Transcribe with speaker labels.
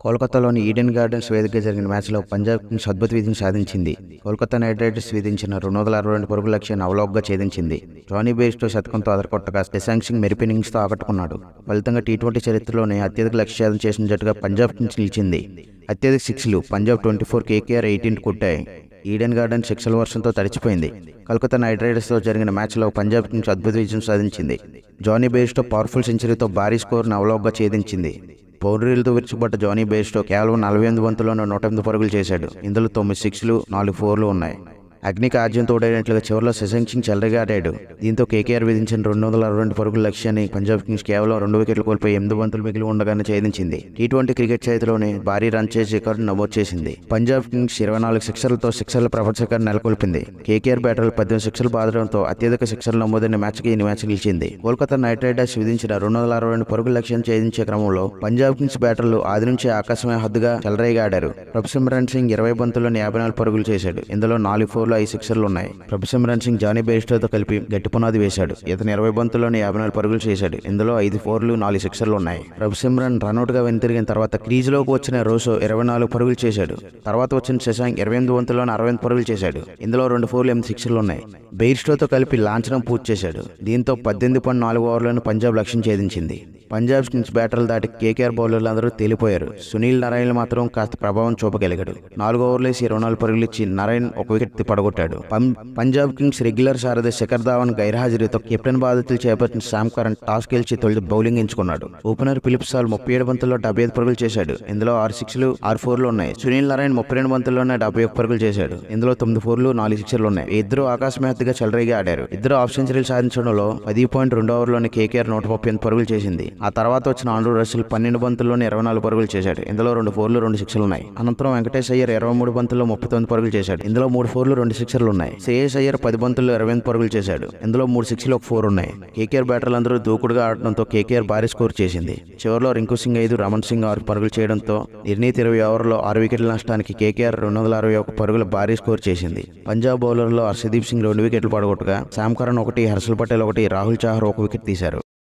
Speaker 1: కోల్కతాలోని Eden gardens వేదికగా జరిగిన మ్యాచ్లో పంజాబ్ కింగ్స్ అద్భుత విజయం సాధించింది. కోల్కతా నైట్ రైడర్స్ విధించిన 262 పరుగుల లక్ష్యాన్ని అవలోకగా ఛేదించింది. జానీ బెయిర్స్టో శతకంతో అదరకొట్టగా శశాంక్ సింగ్ మెరుపు ఇన్నింగ్స్తో ఆకట్టుకున్నాడు. ఫలితంగా టీ20 చరిత్రలోనే అత్యధిక లక్ష్యాలను చేసిన జట్టుగా పంజాబ్ కింగ్స్ నిలిచింది. అత్యధిక సిక్స్లు పంజాబ్ 24, కేకేఆర్ 18 కొట్టాయి. ఈడెన్ గార్డెన్ సిక్స్ల వర్షంతో తడిచిపోయింది. కోల్కతా నైట్ రైడర్స్తో జరిగిన మ్యాచ్లో పంజాబ్ కింగ్స్ అద్భుత విజయం సాధించింది. జానీ బెయిర్స్టో పవర్ఫుల్ సెంచరీతో భారీ స్కోర్ను అవలోకగా ఛేదించింది. బౌండరీలతో విరుచుకుపడ్డ జానీ బెయిర్స్టో కేవలం 48 బంతుల్లోనూ 108 పరుగులు చేశాడు. ఇందులో 9 సిక్స్లు, 4 ఫోర్లు ఉన్నాయి. అగ్నికి ఆజ్యం తోడైనట్లుగా చివరిలో శశాంక్ సింగ్ చెలరేగా ఆడాడు. దీంతో కేకేఆర్ విధించిన 262 పరుగుల లక్ష్యాన్ని పంజాబ్ కింగ్స్ కేవలం 2 వికెట్లు కోల్పోయి 8 బంతులు మిగిలి ఉండగానే ఛేదించింది. టీ20 క్రికెట్ చరిత్రలోనే భారీ రన్ చేసి రికార్డు నమోదు చేసింది. పంజాబ్ కింగ్స్ 24 సిక్సర్లతో సిక్సర్ల ప్రపంచ రికార్డు నెలకొల్పింది. కేకేఆర్ బ్యాటర్లు 18 సిక్సర్లు బాదడంతో అత్యధిక సిక్సర్లు నమోదైన మ్యాచ్కి ఈ మ్యాచ్ నిలిచింది. కోల్కతా నైట్ రైడర్స్ విధించిన 262 పరుగుల లక్ష్యాన్ని ఛేదించే క్రమంలో పంజాబ్ కింగ్స్ బ్యాటర్లు ఆది నుంచి ఆకాశమే హద్దుగా చెలరేగా ఆడారు. ప్రభసిమ్రన్ సింగ్ 20 బంతుల్లోని 54 పరుగులు చేశాడు. ఇందులో 4 ఫోర్లు, 5 సిక్సర్లు ఉన్నాయి. ప్రభసిమ్రన్ సింగ్ జానీ బెయిర్స్టోతో కలిపి గట్టి పునాది వేశాడు. ఇతను 20 బంతుల్లోని 54 పరుగులు చేశాడు. ఇందులో 5 ఫోర్లు, 4 సిక్సర్లు ఉన్నాయి. ప్రభసిమ్రన్ రన్అట్ గా వెనుతిరిగిన తర్వాత క్రీజులోకి వచ్చిన రోసో 24 పరుగులు చేశాడు. తర్వాత వచ్చిన శశాంక్ 28 బంతుల్లోని 68 పరుగులు చేశాడు. ఇందులో 2 ఫోర్లు, 8 సిక్సర్లు ఉన్నాయి. బెయిర్స్టోతో కలిపి లాంఛనం పూర్తి చేశాడు. దీంతో 18.4 ఓవర్లను పంజాబ్ లక్ష్యం ఛేదించింది. పంజాబ్ కింగ్స్ బ్యాటర్లు దాటి కేకేఆర్ బౌలర్లు అందరూ తేలిపోయారు. సునీల్ నారాయణ మాత్రం కాస్త ప్రభావం చూపగలిగాడు. 4 ఓవర్లేసి 24 పరుగులు ఇచ్చి నారాయణ్ ఒక వికెట్ పడగొట్టాడు. పంజాబ్ కింగ్స్ రెగ్యులర్ సారథి శిఖర్ ధావన్ గైర్హాజరీతో కెప్టెన్ బాధ్యతలు చేపట్టిన శామ్ కరణ్ టాస్ గెలిచి తొలి బౌలింగ్ ఎంచుకున్నాడు. ఓపెనర్ ఫిలిప్ సాల్ 37 బంతుల్లో 75 పరుగులు చేశాడు. ఇందులో 6 సిక్స్లు, 6 ఫోర్లు ఉన్నాయి. సునీల్ నారాయణ్ 32 బంతుల్లోనే 71 పరుగులు చేశాడు. ఇందులో 9 ఫోర్లు, 4 సిక్సర్లు ఉన్నాయి. ఇద్దరు ఆకాశమేహత్తుగా చెలరేగా ఆడారు. ఇద్దరు హాఫ్ సెంచరీలు సాధించడంలో 10.2 ఓవర్లోనే కేకేఆర్ 138 పరుగులు చేసింది. ఆ తర్వాత వచ్చిన ఆండ్రూ రసెల్ 12 బంతుల్లోనే 24 పరుగులు చేశాడు. ఇందులో 2 ఫోర్లు, 2 సిక్స్లు ఉన్నాయి. అనంతరం వెంకటేష్ అయ్యర్ 23 బంతుల్లో 39 పరుగులు చేశాడు. ఇందులో 3 ఫోర్లు, 2 సిక్సర్లు ఉన్నాయి. శ్రేయస్ అయ్యర్ 10 బంతుల్లో 28 పరుగులు చేశాడు. ఇందులో 3 సిక్స్లు, 1 ఫోర్ ఉన్నాయి. కేకేఆర్ బ్యాటర్లందరూ దూకుడుగా ఆడటంతో కేకేఆర్ భారీ స్కోర్ చేసింది. చివరిలో రింకు సింగ్ 5, రమణ్ సింగ్ 6 పరుగులు చేయడంతో నిర్ణీత 20 ఓవర్లో 6 వికెట్ల నష్టానికి కేకేఆర్ 261 పరుగుల భారీ స్కోర్ చేసింది. పంజాబ్ బౌలర్లో హర్షదీప్ సింగ్ 2 వికెట్లు పడగొట్టగా Sam Curran 1, Harshal Patel 1, Rahul Chahar 1 wicket తీశారు.